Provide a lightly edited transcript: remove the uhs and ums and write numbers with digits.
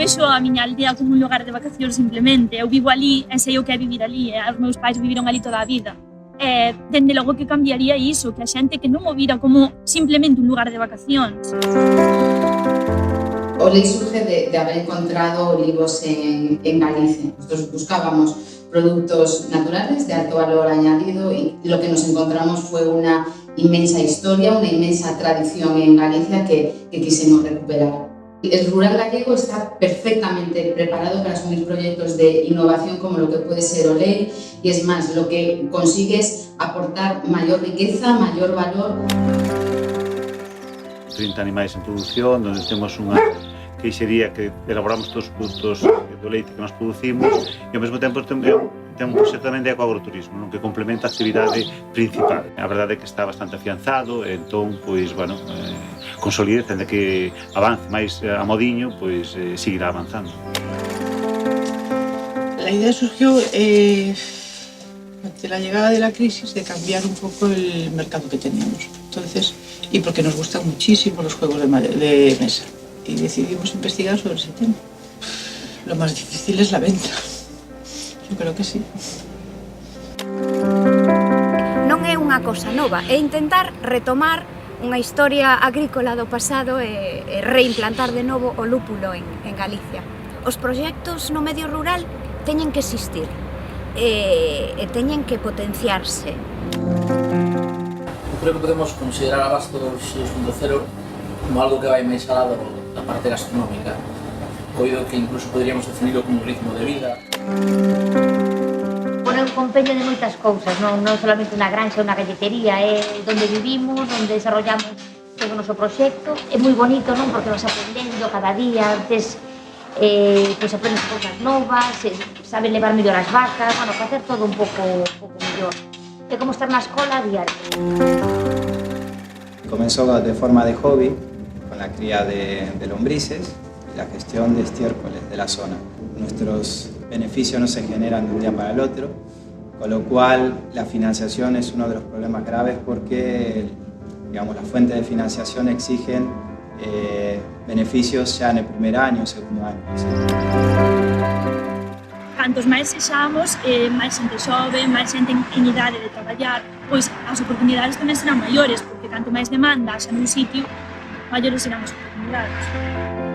vexo a miña aldea como un lugar de vacacións simplemente. Eu vivo ali e sei o que é vivir ali, os meus pais viviron ali toda a vida. Dende logo que cambiaría iso, que a xente que non o vira como simplemente un lugar de vacacións. O LEI surge de haber encontrado olivos en Galicia. Nosotros buscábamos productos naturales de alto valor añadido y lo que nos encontramos fue una inmensa historia, una inmensa tradición en Galicia que quisimos recuperar. El rural gallego está perfectamente preparado para asumir proyectos de innovación como lo que puede ser OLEI y es más, lo que consigue es aportar mayor riqueza, mayor valor. 30 animais en produción, donde temos unha queixería que elaboramos todos os produtos do leite que nós producimos e ao mesmo tempo ten un proxecto tamén de ecoagroturismo, que complementa a actividade principal. A verdade é que está bastante afianzado, entón, pois, bueno, consolide, tende que avance máis a modiño, pois seguirá avanzando. La idea surgió ante la llegada de la crisis de cambiar un poco el mercado que teníamos. Entonces, y porque nos gustan muchísimo los juegos de mesa. Y decidimos investigar sobre ese tema. Lo más difícil es la venta. Yo creo que sí. Non é unha cosa nova, é intentar retomar unha historia agrícola do pasado e reimplantar de novo o lúpulo en Galicia. Os proxectos no medio rural teñen que existir e teñen que potenciarse. Creo que podemos considerar Abastos 6.0 como algo que vai máis alá da parte gastronómica. Coido que incluso poderíamos definirlo como un ritmo de vida. Pone un compendio de moitas cousas, non solamente unha granxa ou unha galletería, é onde vivimos, onde desarrollamos todo o noso proxecto. É moi bonito, non? Porque vas aprendendo cada día, antes pois aprendes cousas novas, sabes levar mellor as vacas, bueno, facer todo un pouco mellor. É como estar na escola a diario. Comenzó de forma de hobby, con la cría de lombrices y la gestión de estiércoles de la zona. Nuestros beneficios no se generan de un día para el otro, con lo cual la financiación es uno de los problemas graves porque, digamos, las fuentes de financiación exigen beneficios ya en el primer año, segundo año. Cantos máis sexamos, máis xente xove, máis xente en idade de traballar, pois as oportunidades tamén serán maiores, porque canto máis demanda xa nun sitio, maiores serán as oportunidades.